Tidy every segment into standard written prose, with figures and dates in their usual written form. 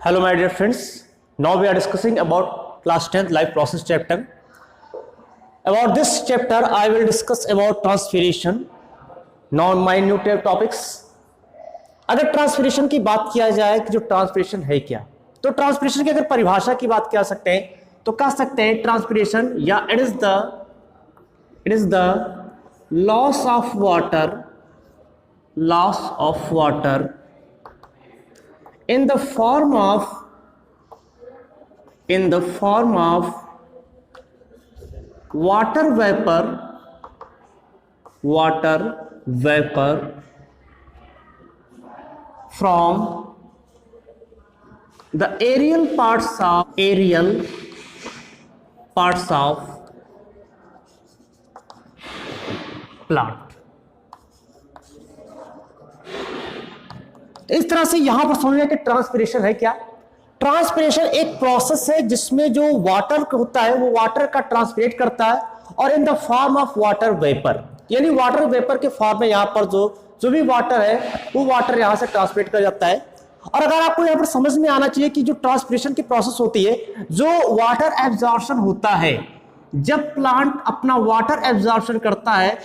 Hello my dear friends, now we are discussing about class 10th life process chapter. About this chapter I will discuss about transpiration, non-minute topics. अगर transpiration की बात किया जाए कि जो transpiration है क्या, तो ट्रांसपिरेशन की अगर परिभाषा की बात कर सकते हैं तो कह सकते हैं ट्रांसपिरेशन या it is the loss of water in the form of water vapor from the aerial parts of plant. इस तरह से यहां पर समझिए कि ट्रांसपिरेशन है क्या। ट्रांसपिरेशन एक प्रोसेस है जिसमें जो वाटर होता है वो वाटर का ट्रांसपिरेट करता है और इन the form of water vapour, यानी वाटर वेपर के फॉर्म में यहां पर जो भी वाटर है वो वाटर यहां से ट्रांसपिरेट कर जाता है। और अगर आपको यहां पर समझ में आना चाहिए कि जो ट्रांसपिरेशन की प्रोसेस होती है, जो वाटर एब्जॉर्प्शन होता है, जब प्लांट अपना वाटर एब्जॉर्प्शन करता है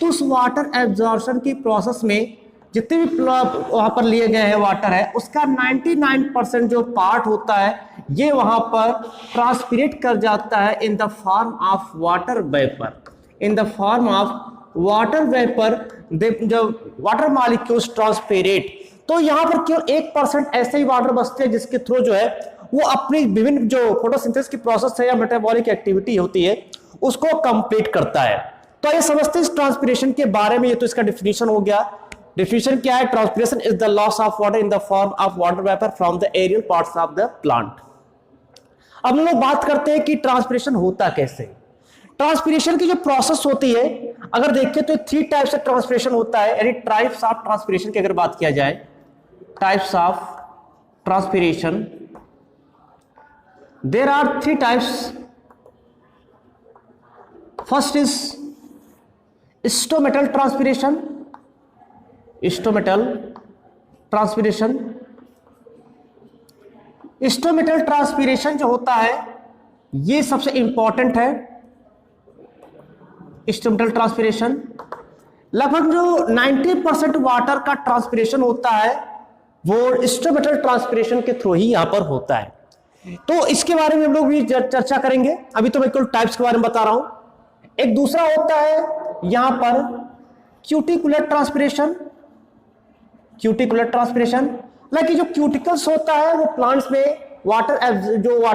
तो उस वाटर एब्जॉर्प्शन की प्रोसेस में जितने भी वहां पर लिए गए हैं वाटर है उसका 99% जो पार्ट होता है ये वहां पर ट्रांसपिरेट कर जाता है in the form of water vapour. जब वाटर मॉलिक्यूल्स ट्रांसपिरेट, तो यहां पर केवल 1% ऐसे ही वाटर बचते हैं जिसके थ्रू जो है वो अपनी विभिन्न जो फोटोसिंथेसिस की प्रोसेस है या मेटाबॉलिक एक्टिविटी होती है उसको कंप्लीट करता है। तो ये समझते हैं इस ट्रांसपिरेशन के बारे में। ये तो इसका डिफिनीशन हो गया। डिफिनीशन क्या है? Transpiration is the loss of water in the form of water vapour from the aerial parts of the plant. अब हम लोग बात करते हैं कि ट्रांसपिरेशन होता कैसे। ट्रांसपिरेशन की जो प्रोसेस होती है, अगर देखें तो 3 टाइप से ट्रांसपिरेशन होता है, यानी टाइप्स ऑफ ट्रांसपिरेशन की अगर बात किया जाए, types of transpiration, there are 3 types. First is stomatal transpiration. Stomatal transpiration जो होता है ये सबसे इंपॉर्टेंट है। स्टोमेटल ट्रांसपिरेशन लगभग जो 90% वाटर का ट्रांसपिरेशन होता है वो स्टोमेटल ट्रांसपिरेशन के थ्रू ही यहां पर होता है। तो इसके बारे में हम लोग भी चर्चा करेंगे। अभी तो मैं केवल टाइप्स के बारे में बता रहा हूं। एक दूसरा होता है यहां पर क्यूटिकुलर ट्रांसपिरेशन। लाइक जो क्यूटिकल्स होता है वो प्लांट्स में वाटर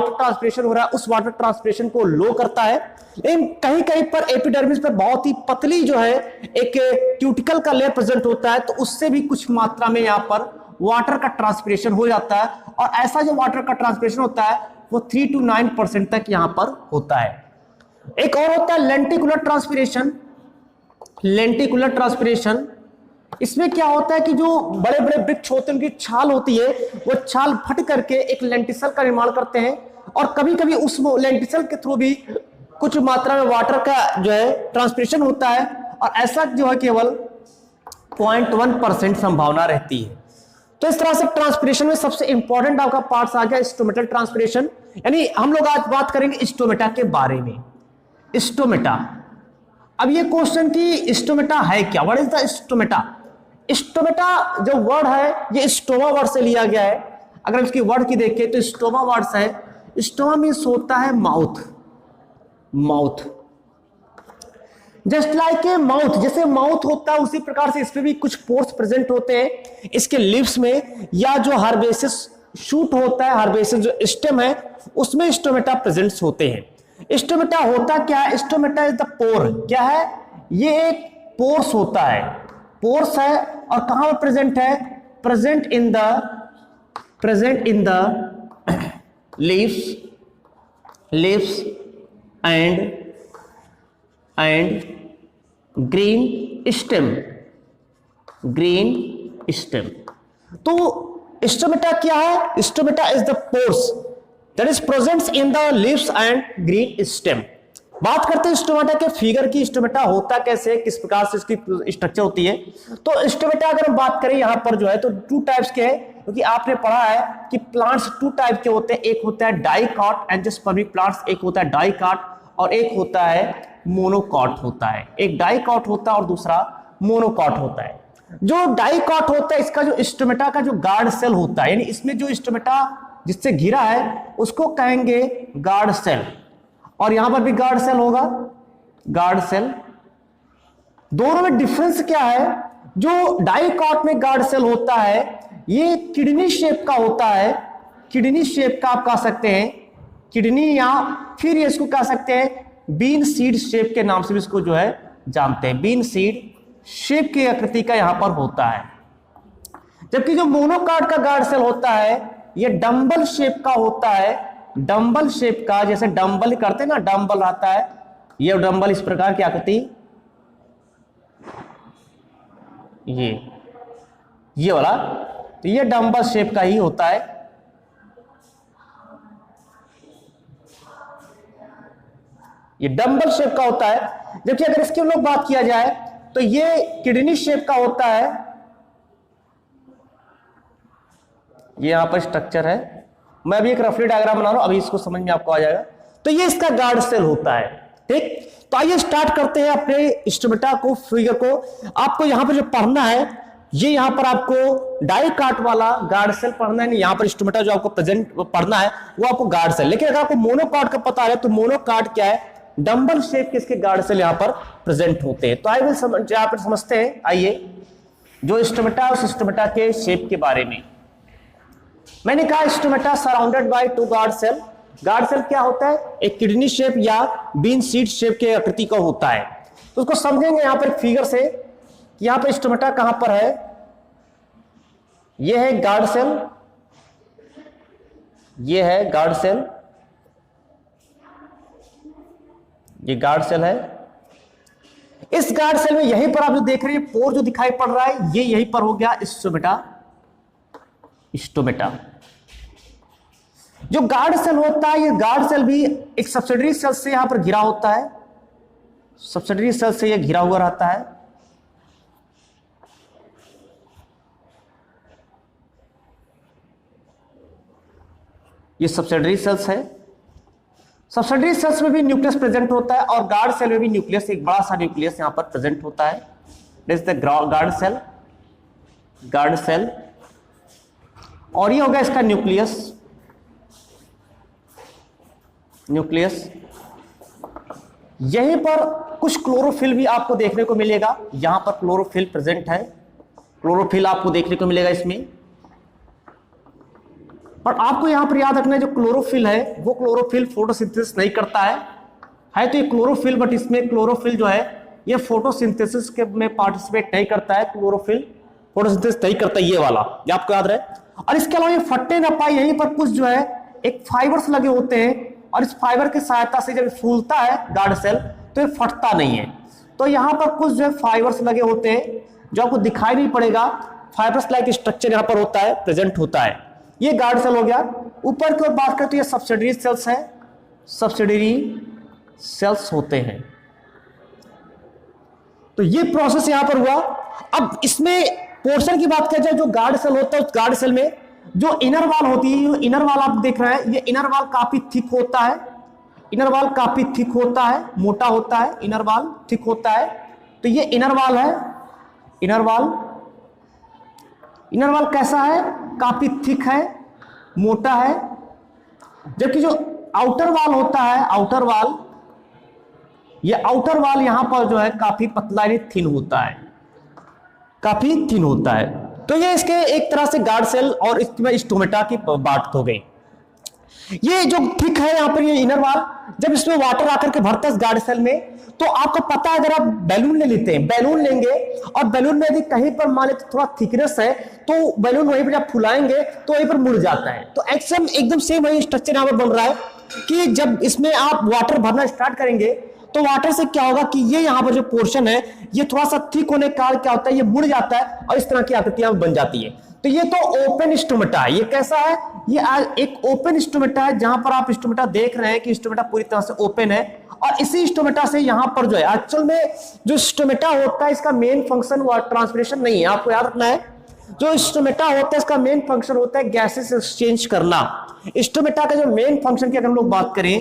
ट्रांसपिरेशन हो रहा है उस वाटर ट्रांसपिरेशन को लो करता है, लेकिन कहीं कहीं पर एपिडर्मिस पर बहुत ही पतली जो है एक क्यूटिकल का लेयर प्रेजेंट होता है, तो उससे भी कुछ मात्रा में यहाँ पर वाटर का ट्रांसपिरेशन हो जाता है। और ऐसा जो वाटर का ट्रांसपिरेशन होता है वो 3 to 9% तक यहाँ पर होता है। एक और होता है लेंटिकुलर ट्रांसपिरेशन। इसमें क्या होता है कि जो बड़े बड़े वृक्ष होते हैं उनकी छाल होती है, वो छाल फट करके एक लेंटिसल का निर्माण करते हैं और कभी कभी उस लेंटिसल के थ्रू भी कुछ मात्रा में वाटर का जो है ट्रांसपिरेशन होता है, और ऐसा जो है केवल 0.1% संभावना रहती है। तो इस तरह से ट्रांसपिरेशन में सबसे इंपॉर्टेंट आपका पार्ट्स आ गया स्टोमेटल ट्रांसपिरेशन। यानी हम लोग आज बात करेंगे स्टोमेटा के बारे में। स्टोमेटा, अब ये क्वेश्चन की स्टोमेटा है क्या, what is the stomata. Stomata जो वर्ड है ये स्टोमा वर्ड से लिया गया है। अगर इसकी वर्ड की देखें तो स्टोमा वर्ड है, स्टोमा मीन्स होता है mouth. Just like a mouth, जैसे माउथ होता है उसी प्रकार से इसमें भी कुछ पोर्स प्रेजेंट होते हैं इसके लिप्स में, या जो हर्बेसिस शूट होता है, हर्बेसिस जो स्टेम है उसमें स्टोमेटा प्रेजेंट्स होते हैं। स्टोमेटा होता क्या है? स्टोमेटा इज द पोर। क्या है? ये एक पोर्स होता है, पोर्स है। और कहां पर प्रेजेंट है? Present in the leaves and green stem. तो स्टोमेटा क्या है? Stomata is the pores that is present in the leaves and green stem. बात करते हैं स्टोमेटा के फिगर की। स्टोमेटा होता कैसे, किस प्रकार से इसकी स्ट्रक्चर होती है। तो स्टोमेटा अगर हम बात करें यहां पर जो है तो टू टाइप्स के हैं, क्योंकि आपने पढ़ा है कि प्लांट्स टू टाइप के होते हैं। एक होता है डाइकॉट एंजियोस्पर्मिक प्लांट्स, एक होता है डाइकॉट और एक होता है मोनोकॉट होता है। एक डाइकॉट होता है और दूसरा मोनोकॉट होता है। जो डाइकॉट होता है इसका जो स्टोमेटा का जो गार्ड सेल होता है, यानी इसमें जो स्टोमेटा जिससे घिरा है उसको कहेंगे गार्ड सेल, और यहां पर भी गार्ड सेल होगा, गार्ड सेल। दोनों में डिफरेंस क्या है, जो डाइकॉट में गार्ड सेल होता है ये किडनी शेप का होता है, किडनी शेप का आप कह सकते हैं, किडनी, या फिर इसको कह सकते हैं बीन सीड शेप के नाम से भी इसको जो है जानते हैं। बीन सीड शेप की आकृति का यहां पर होता है। जबकि जो मोनोकॉट का गार्ड सेल होता है ये डंबल शेप का होता है, डंबल शेप का, जैसे डंबल करते हैं ना, डंबल आता है, ये डंबल इस प्रकार की आकृति, ये वाला, तो ये डंबल शेप का ही होता है। ये डंबल शेप का होता है। जबकि अगर इसकी हम लोग बात किया जाए तो ये किडनी शेप का होता है। ये यहां पर स्ट्रक्चर है, मैं अभी एक रफली डायग्राम बना रहा हूं, अभी इसको समझ में आपको आ जाएगा। तो ये इसका गार्ड सेल होता है। ठीक, तो आइए स्टार्ट करते हैं अपने स्टोमेटा को, फिगर को। आपको यहां पर जो पढ़ना है, ये यहां पर आपको डाइकॉट वाला गार्ड सेल पढ़ना है, यहां पर स्टोमेटा जो आपको प्रेजेंट पढ़ना है वो आपको गार्ड सेल। लेकिन अगर आपको मोनोकॉट का पता है तो मोनोकॉट क्या है, डंबल शेप के इसके गार्ड सेल यहां पर प्रेजेंट होते हैं। तो आइए यहां पर समझते हैं, आइए जो स्टोमेटा और स्टोमेटा के शेप के बारे में। मैंने कहा stomata surrounded by two guard cell. Guard cell क्या होता है, एक किडनी शेप या बीन सीड शेप के आकृति का होता है। तो उसको समझेंगे यहां पर फिगर से कि यहां पर स्टोमेटा कहां पर है। यह है गार्ड सेल, यह है गार्ड सेल, ये गार्ड सेल है। इस गार्ड सेल में यहीं पर आप जो देख रहे हैं पोर जो दिखाई पड़ रहा है, ये यहीं पर हो गया स्टोमेटा। स्टोमेटा जो गार्ड सेल होता है, ये गार्ड सेल भी एक सब्सिडरी सेल से यहां पर घिरा होता है, सब्सिडरी सेल से ये घिरा हुआ रहता है। ये सब्सिडरी सेल्स है। सब्सिडरी सेल्स में भी न्यूक्लियस प्रेजेंट होता है और गार्ड सेल में भी न्यूक्लियस, एक बड़ा सा न्यूक्लियस यहां पर प्रेजेंट होता है। This is the guard cell, guard cell, और ये होगा इसका न्यूक्लियस, न्यूक्लियस। यहीं पर कुछ क्लोरोफिल भी आपको देखने को मिलेगा, यहां पर क्लोरोफिल प्रेजेंट है, क्लोरोफिल आपको देखने को मिलेगा इसमें। और आपको यहां पर याद रखना है जो क्लोरोफिल है वो क्लोरोफिल फोटोसिंथेसिस नहीं करता है तो ये क्लोरोफिल, बट इसमें क्लोरोफिल जो है ये फोटोसिंथेसिस के में पार्टिसिपेट नहीं करता है, क्लोरोफिल फोटोसिंथेसिस नहीं करता, ये वाला, ये आपको याद रहे। और इसके अलावा ये फटने ना पाए, यहीं पर कुछ जो है एक फाइबर्स लगे होते हैं, और इस फाइबर की सहायता से जब फूलता है गार्ड सेल तो ये फटता नहीं है। तो यहां पर कुछ जो है फाइबर्स लगे होते हैं जो आपको दिखाई नहीं पड़ेगा, फाइबर्स लाइक स्ट्रक्चर यहां पर होता है, प्रेजेंट होता है। ये गार्ड सेल हो गया। ऊपर की ओर बात करते हैं, ये सब्सिडरी सेल्स है, सब्सिडरी सेल्स होते हैं। तो ये प्रोसेस यहां पर हुआ। अब इसमें पोर्शन की बात किया जाए, जो गार्ड सेल होता है उस गार्ड सेल में जो इनर वॉल होती है, इनर वॉल आप देख रहे हैं, ये इनर वॉल काफी थिक होता है, इनर वॉल काफी थिक होता है, मोटा होता है, इनर वॉल थिक होता है। तो ये इनर वॉल है, इनर वॉल, इनर वॉल कैसा है, काफी थिक है, मोटा है। जबकि जो आउटर वॉल होता है, आउटर वॉल, ये आउटर वॉल यहां पर जो है काफी पतला थिन होता है, काफी थिन होता है। तो ये इसके एक तरह से गार्ड सेल और इसमें स्टोमेटा की बात हो गई। ये जो थिक है यहां पर ये इनर वॉल, जब इसमें वाटर आकर के भरता है इस गार्ड सेल में, तो आपको पता है अगर आप बैलून ले लेते हैं, बैलून लेंगे और बैलून में यदि कहीं पर मान लेते थोड़ा थिकनेस है तो बैलून वहीं पर जब फुलाएंगे तो वहीं पर मुड़ जाता है। तो एकदम सेम वही स्ट्रक्चर यहां पर बन रहा है कि जब इसमें आप वाटर भरना स्टार्ट करेंगे तो वाटर से क्या होगा कि ये यहाँ पर जो पोर्शन है ये थोड़ा सा थिक होने के कारण क्या होता है, ये मुड़ जाता है और इस तरह की आकृतियां बन जाती है। तो ये तो ओपन स्टोमेटा है। ये कैसा है, ये एक ओपन स्टोमेटा है, जहां पर आप स्टोमेटा देख रहे हैं कि स्टोमेटा पूरी तरह से ओपन है और इसी स्टोमेटा से यहां पर जो है एक्चुअल में जो स्टोमेटा होता है इसका मेन फंक्शन ट्रांसपिरेशन नहीं है, आपको याद रखना है। जो स्टोमेटा होता है इसका मेन फंक्शन होता है गैसेस एक्सचेंज करना। स्टोमेटा का जो मेन फंक्शन की अगर हम लोग बात करें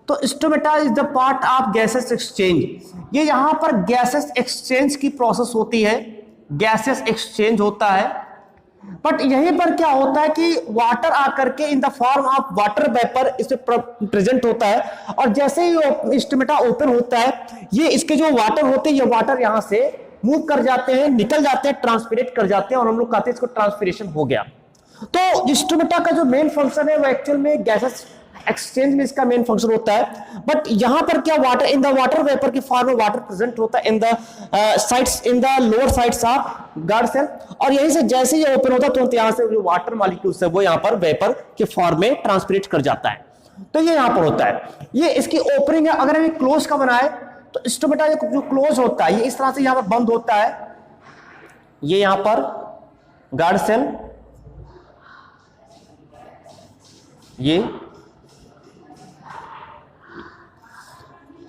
तो stomata is the part of gases exchange. ये यहां पर गैसेस एक्सचेंज की प्रोसेस होती है, गैसेस एक्सचेंज होता है। बट यहीं पर क्या होता है कि वाटर आकर के इन the form of water vapour इसमें प्रेजेंट होता है, और जैसे ही स्टोमेटा ओपन होता है ये इसके जो वाटर होते हैं ये वाटर यहां से मूव कर जाते हैं, निकल जाते हैं, ट्रांसपिरेट कर जाते हैं, और हम लोग कहते हैं इसको ट्रांसपिरेशन हो गया। तो स्टोमेटा का जो मेन फंक्शन है वो एक्चुअल में गैसेस एक्सचेंज में इसका मेन फंक्शन होता है। बट यहां पर क्या water in the water vapour के फॉर्म में वाटर प्रेजेंट होता है in the sides, in the lower sides of guard cell, और यहीं से जैसे ही ओपन होता है तो यहां से जो वाटर मॉलिक्यूल्स है वो यहां पर वेपर के फॉर्म में ट्रांसपिरेट कर जाता है। तो ये यहां पर होता है, ये इसकी ओपनिंग है। अगर हमें क्लोज का बनाए तो स्टोमेटा जो क्लोज होता है ये इस तरह से यहां पर बंद होता है, ये यहां पर गार्ड सेल, ये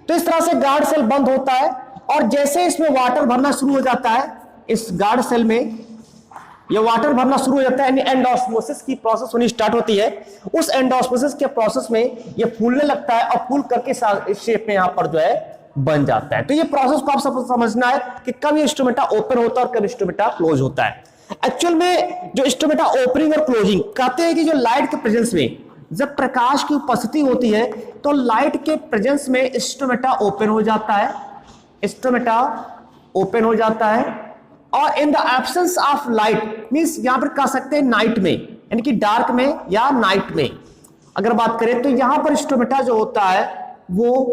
तो इस तरह से गार्ड सेल बंद होता है, और जैसे इसमें वाटर भरना शुरू हो जाता है इस गार्ड सेल में ये वाटर भरना शुरू हो जाता है, यानी एंडोस्मोसिस की प्रोसेस होनी स्टार्ट होती है। उस एंडोस्मोसिस के प्रोसेस में ये फूलने लगता है और फूल करके इस शेप में यहां पर जो है बन जाता है। तो ये प्रोसेस को आप सब समझना है कि कब ये स्टोमेटा ओपन होता है और कब स्टोमेटा क्लोज होता है। एक्चुअल में जो स्टोमेटा ओपनिंग और क्लोजिंग कहते हैं कि जो लाइट के प्रेजेंस में जब प्रकाश की उपस्थिति होती है तो लाइट के प्रेजेंस में स्टोमेटा ओपन हो जाता है, स्टोमेटा ओपन हो जाता है, और in the absence of light means यहां पर कह सकते हैं नाइट में, यानी कि डार्क में या नाइट में अगर बात करें तो यहां पर स्टोमेटा जो होता है वो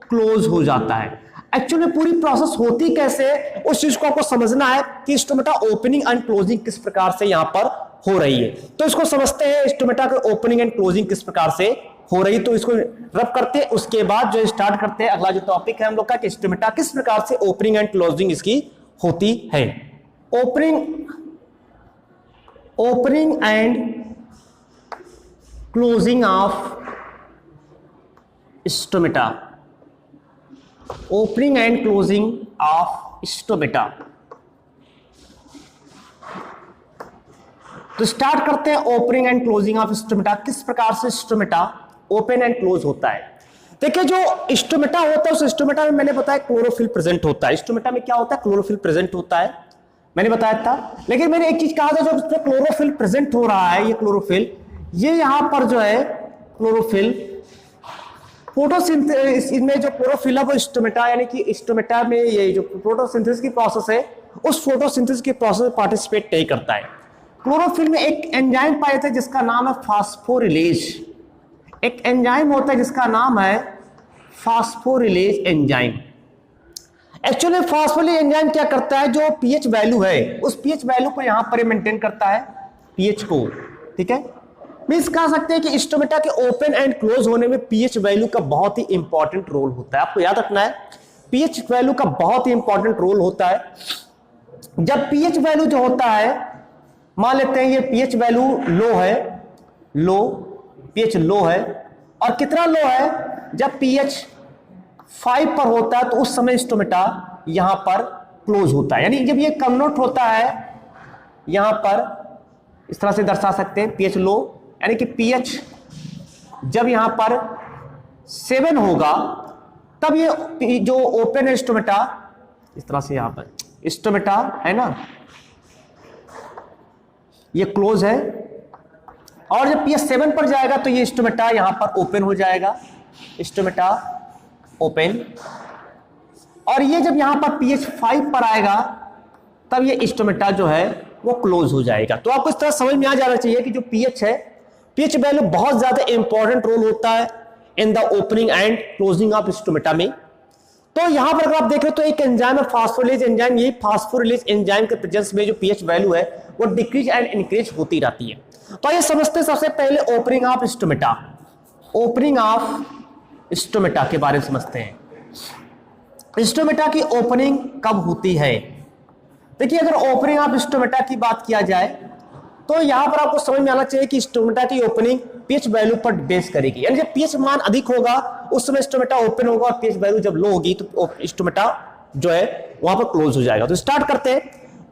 क्लोज हो जाता है। एक्चुअली पूरी प्रोसेस होती कैसे है उस चीज को आपको समझना है कि स्टोमेटा ओपनिंग एंड क्लोजिंग किस प्रकार से यहां पर हो रही है। तो इसको समझते हैं स्टोमेटा का ओपनिंग एंड क्लोजिंग किस प्रकार से हो रही, तो इसको रब करते हैं, उसके बाद जो स्टार्ट करते हैं अगला जो टॉपिक है हम लोग का कि स्टोमेटा किस प्रकार से ओपनिंग एंड क्लोजिंग इसकी होती है। Opening and closing of stomata, opening and closing of stomata. तो स्टार्ट करते हैं opening and closing of stomata, किस प्रकार से स्टोमेटा ओपन एंड क्लोज होता है। देखिए जो स्टोमेटा होता है उस स्टोमेटा में मैंने बताया क्लोरोफिल प्रेजेंट होता है। स्टोमेटा में क्या होता है, क्लोरोफिल प्रेजेंट होता है, मैंने बताया था। लेकिन मैंने एक चीज कहा था, जो इसमें क्लोरोफिल प्रेजेंट हो रहा है, ये क्लोरोफिल, ये यहां पर जो है क्लोरोफिल फोटोसिंथेसिस, इनमें जो क्लोरोफिल है वो स्टोमेटा, यानी कि स्टोमेटा में ये जो फोटोसिंथेसिस की प्रोसेस है उस फोटोसिंथेसिस की प्रोसेस में पार्टिसिपेट नहीं करता है। क्लोरोफिल में एक एंजाइम पाए थे जिसका नाम है फास्फोरिलेज, एक एंजाइम होता है जिसका नाम है फास्फोरिलेज एंजाइम। एक्चुअली फास्फोरिलेज एंजाइम क्या करता है, जो पीएच वैल्यू है उस पीएच वैल्यू को यहां पर मेंटेन करता है, पीएच को, ठीक है। मींस कह सकते हैं कि स्टोमेटा के ओपन एंड क्लोज होने में पीएच वैल्यू का बहुत ही इंपॉर्टेंट रोल होता है। आपको याद रखना है पीएच वैल्यू का बहुत ही इंपॉर्टेंट रोल होता है। जब पीएच वैल्यू जो होता है, मान लेते हैं ये पीएच वैल्यू लो है, लो, पीएच लो है, और कितना लो है, जब पीएच 5 पर होता है तो उस समय स्टोमेटा यहां पर क्लोज होता है। यानी जब ये कन्वर्ट होता है यहां पर इस तरह से दर्शा सकते हैं पीएच लो, यानी कि पीएच जब यहां पर 7 होगा तब ये जो ओपन है स्टोमेटा, इस तरह से यहां पर स्टोमेटा है ना, ये क्लोज है, और जब पीएच 7 पर जाएगा तो ये स्टोमेटा यहां पर ओपन हो जाएगा, स्टोमेटा ओपन, और ये जब यहां पर पीएच 5 पर आएगा तब ये स्टोमेटा जो है वो क्लोज हो जाएगा। तो आपको इस तरह समझ में आ जाना चाहिए कि जो पीएच है, पीएच वैल्यू बहुत ज्यादा इंपॉर्टेंट रोल होता है in the opening and closing of stomata में। तो यहां पर अगर आप देख रहे हो तो एक एंजाइम है फास्फोरिलेज एंजाइम, यही फास्फोरिलेज एंजाइम के प्रेजेंस में जो पीएच वैल्यू है वो डिक्रीज एंड इंक्रीज होती रहती है। तो आइए समझते हैं सबसे पहले opening of stomata, opening of stomata के बारे में समझते हैं। स्टोमेटा की ओपनिंग कब होती है? देखिए अगर ओपनिंग ऑफ स्टोमेटा की बात किया जाए तो यहां पर आपको समझ में आना चाहिए कि स्टोमेटा की ओपनिंग पीएच वैल्यू पर बेस करेगी, यानी जब पीएच मान अधिक होगा उस समय स्टोमेटा ओपन होगा और पीएच वैल्यू जब लो होगी तो स्टोमेटा जो है वहां पर क्लोज हो जाएगा। तो स्टार्ट करते हैं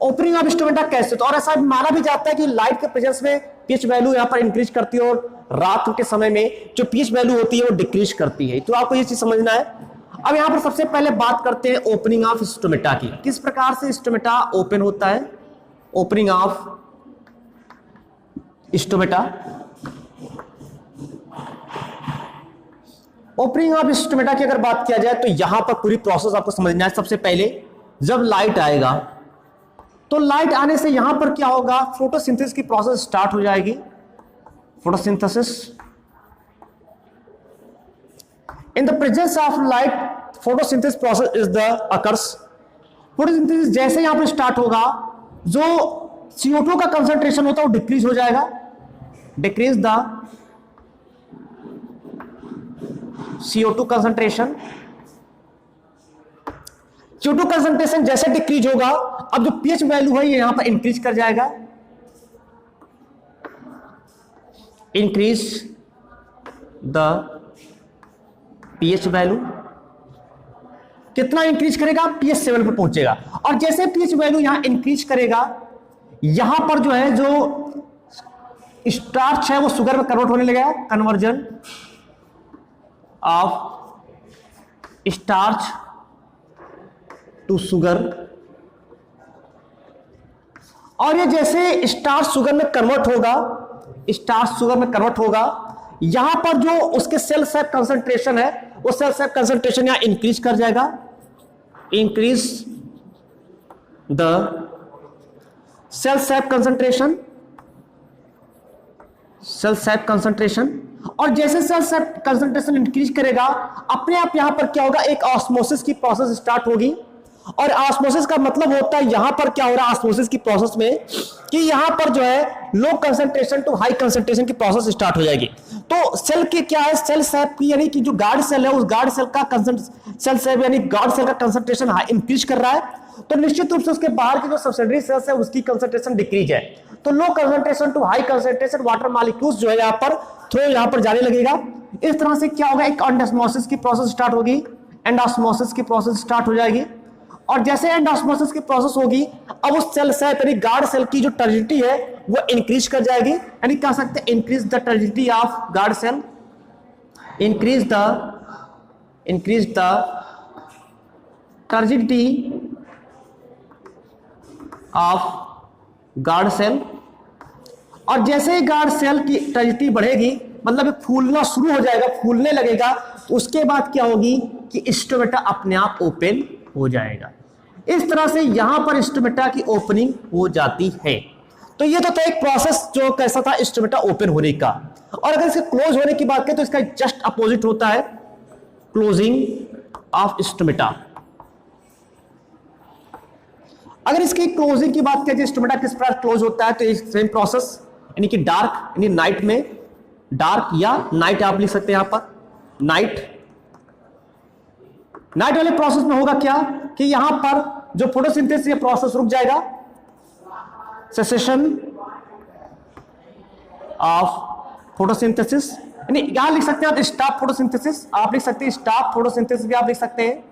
ओपनिंग ऑफ स्टोमेटा कैसे। तो और ऐसा माना भी जाता है कि लाइट के प्रेजेंस में पीएच वैल्यू यहां पर इंक्रीज करती है और रात के समय में जो पीएच वैल्यू होती है वो डिक्रीज करती है। तो आपको ये चीज समझना है। अब यहां पर सबसे पहले बात करते हैं ओपनिंग ऑफ स्टोमेटा की, किस प्रकार से स्टोमेटा ओपन होता है। Opening of stomata, opening of stomata की अगर बात किया जाए तो यहां पर पूरी प्रोसेस आपको समझना है। सबसे पहले जब लाइट आएगा तो लाइट आने से यहां पर क्या होगा, फोटोसिंथेसिस की प्रोसेस स्टार्ट हो जाएगी। Photosynthesis in the presence of light photosynthesis process is the occurs. Photosynthesis जैसे यहां पर स्टार्ट होगा जो CO2 का कंसंट्रेशन होता है वो डिक्रीज हो जाएगा, decrease the CO2 concentration. CO2 concentration जैसे डिक्रीज होगा अब जो पीएच वैल्यू है ये यहां पर इंक्रीज कर जाएगा, इंक्रीज द पीएच वैल्यू। कितना इंक्रीज करेगा, पीएच 7 पर पहुंचेगा। और जैसे पीएच वैल्यू यहां इंक्रीज करेगा यहां पर जो है जो स्टार्च है वो शुगर में कन्वर्ट होने लगेगा, conversion of starch to sugar. और ये जैसे स्टार्च शुगर में कन्वर्ट होगा, स्टार्च शुगर में कन्वर्ट होगा यहां पर जो उसके सेल सेप कंसंट्रेशन है वो सेल सेप कंसंट्रेशन यहां इंक्रीज कर जाएगा, increase the cell sap concentration, cell sap concentration. और जैसे सेल सेप कंसंट्रेशन इंक्रीज करेगा अपने आप यहां पर क्या होगा, एक ऑस्मोसिस की प्रोसेस स्टार्ट होगी। और ऑस्मोसिस का मतलब होता है यहां पर क्या हो रहा है ऑस्मोसिस की प्रोसेस में कि यहां पर जो है low concentration to high concentration की प्रोसेस स्टार्ट हो जाएगी। तो सेल की क्या है, सेल सेप की यानी कि जो गार्ड सेल है उस गार्ड सेल का सेल सेप यानी गार्ड सेल का कंसंट्रेशन इंक्रीज कर रहा है तो निश्चित रूप से उसके बाहर की जो सब्सिडरी सेल्स है उसकी कंसंट्रेशन डिक्रीज है। तो low concentration to high concentration water molecules जो है यहां पर थ्रो यहां पर जाने लगेगा। इस तरह से क्या होगा, एक एंडोस्मोसिस की प्रोसेस स्टार्ट होगी, एंडोस्मोसिस की प्रोसेस स्टार्ट हो जाएगी। और जैसे एंडोस्मोसिस की प्रोसेस होगी अब उस सेल सेप यानी गार्ड सेल की जो टर्जिडिटी है वो इंक्रीज कर जाएगी, यानी कह सकते हैं increase the turgidity of guard cell, increase the turgidity of guard cell. और जैसे ही गार्ड सेल की टर्जिडिटी बढ़ेगी मतलब फूलना शुरू हो जाएगा, फूलने लगेगा, तो उसके बाद क्या होगी कि स्टोमेटा अपने आप ओपन हो जाएगा। इस तरह से यहां पर स्टोमेटा की ओपनिंग हो जाती है। तो ये तो था एक प्रोसेस जो कैसा था स्टोमेटा ओपन होने का। और अगर इसके क्लोज होने की बात करें तो इसका जस्ट अपोजिट होता है क्लोजिंग ऑफ स्टोमेटा। अगर इसकी क्लोजिंग की बात करें स्टोमेटा किस प्रकार क्लोज होता है तो सेम प्रोसेस यानी कि डार्क यानी नाइट में, डार्क या नाइट आप लिख सकते हैं यहां पर, नाइट वाले प्रोसेस में होगा क्या कि यहां पर जो फोटोसिंथेसिस प्रोसेस रुक जाएगा, सेसेशन ऑफ फोटोसिंथेसिस, यानी यहां लिख सकते हैं आप स्टॉप फोटोसिंथेसिस, आप लिख सकते हैं स्टॉप फोटोसिंथेसिस भी आप लिख सकते हैं,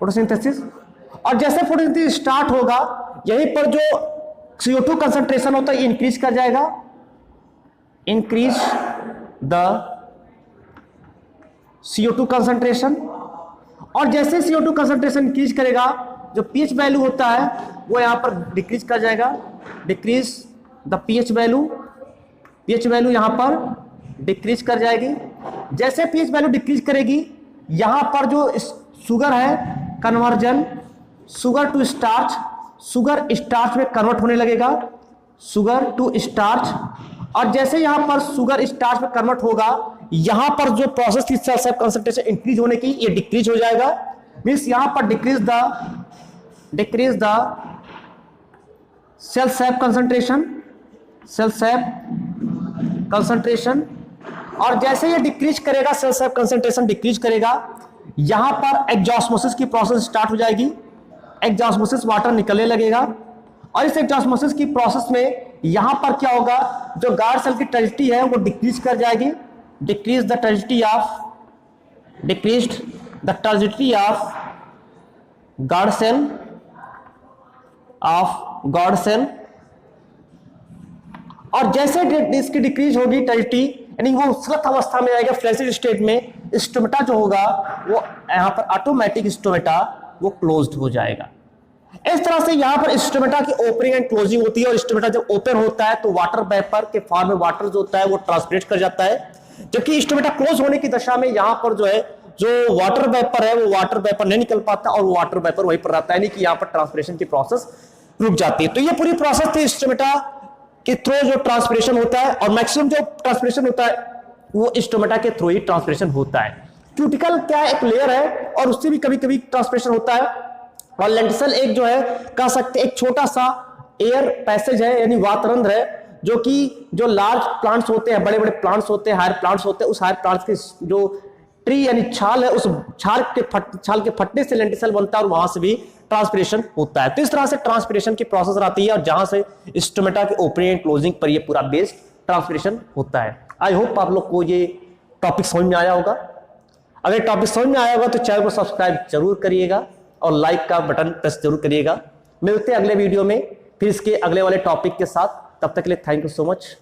फोटोसिंथेसिस। और जैसे फोटोसिंथेसिस स्टार्ट होगा यहीं पर जो CO2 कंसंट्रेशन होता है इंक्रीज कर जाएगा, इंक्रीज द CO2 कंसंट्रेशन। और जैसे CO2 कंसंट्रेशन इंक्रीज करेगा जो पीएच वैल्यू होता है वो यहां पर डिक्रीज कर जाएगा, decrease the pH value, pH value यहां पर डिक्रीज कर जाएगी। जैसे पीएच वैल्यू डिक्रीज करेगी यहां पर जो शुगर है conversion sugar to starch, sugar starch में कन्वर्ट होने लगेगा, शुगर टू स्टार्च। और जैसे यहां पर शुगर स्टार्च में कन्वर्ट होगा यहां पर जो प्रोसेस थी सेल सेप कंसंट्रेशन इंक्रीज होने की ये डिक्रीज हो जाएगा, मींस यहां पर decrease the cell sap concentration, cell sap concentration. और जैसे ये डिक्रीज करेगा सेल सेप कंसंट्रेशन डिक्रीज करेगा यहां पर एक्सॉस्मोसिस की प्रोसेस स्टार्ट हो जाएगी, एक्सॉस्मोसिस वाटर निकलने लगेगा। और इस एक्सॉस्मोसिस की प्रोसेस में यहां पर क्या होगा, जो गार्ड सेल की टर्जिडिटी है वो डिक्रीज कर जाएगी, decrease the turgidity of, decrease the turgidity of guard cell, of guard cell. और जैसे इसकी डिक्रीज होगी टर्जिडिटी, यानी वो स्लथ अवस्था में आएगा, फ्लैसिड स्टेट में, स्टोमेटा जो होगा वो यहां पर ऑटोमेटिक स्टोमेटा वो क्लोज्ड हो जाएगा। इस तरह से यहां पर स्टोमेटा की ओपनिंग एंड क्लोजिंग होती है, और स्टोमेटा जब ओपन होता है तो वाटर वेपर के फॉर्म में वाटर जो होता है वो ट्रांसपिरेट कर जाता है, जबकि स्टोमेटा क्लोज होने की दशा में यहां पर जो है जो वाटर वेपर है वो वाटर वेपर नहीं निकल पाता और वो वाटर वेपर वहीं पर रहता है, यानी कि यहां पर ट्रांसपिरेशन की प्रोसेस रुक जाती है। तो ये पूरी प्रोसेस थी स्टोमेटा के थ्रू जो ट्रांसपिरेशन होता है, और मैक्सिमम जो ट्रांसपिरेशन होता है वो स्टोमेटा के थ्रू ही ट्रांसपिरेशन होता है। क्यूटिकल क्या है, एक लेयर है और उससे भी कभी कभी ट्रांसपिरेशन होता है, और लेंटिसल एक जो है कह सकते एक छोटा सा एयर पैसेज है, यानी वातरंध्र है, जो कि जो लार्ज प्लांट्स होते हैं, बड़े बड़े प्लांट्स होते हैं, हायर प्लांट्स होते हैं, उस हायर प्लांट्स की जो ट्री यानी छाल है, उस छाल के फटने से लेंटिसल बनता है और वहां से भी ट्रांसपिरेशन होता है। तो इस तरह से ट्रांसपिरेशन की प्रोसेस आती है, और जहां से स्टोमेटा के ओपनिंग एंड क्लोजिंग पर ये पूरा बेस्ड ट्रांसपिरेशन होता है। आई होप आप लोग को ये टॉपिक समझ में आया होगा। अगर टॉपिक समझ में आया होगा तो चैनल को सब्सक्राइब जरूर करिएगा और लाइक का बटन प्रेस जरूर करिएगा। मिलते हैं अगले वीडियो में फिर इसके अगले वाले टॉपिक के साथ, तब तक के लिए थैंक यू सो मच।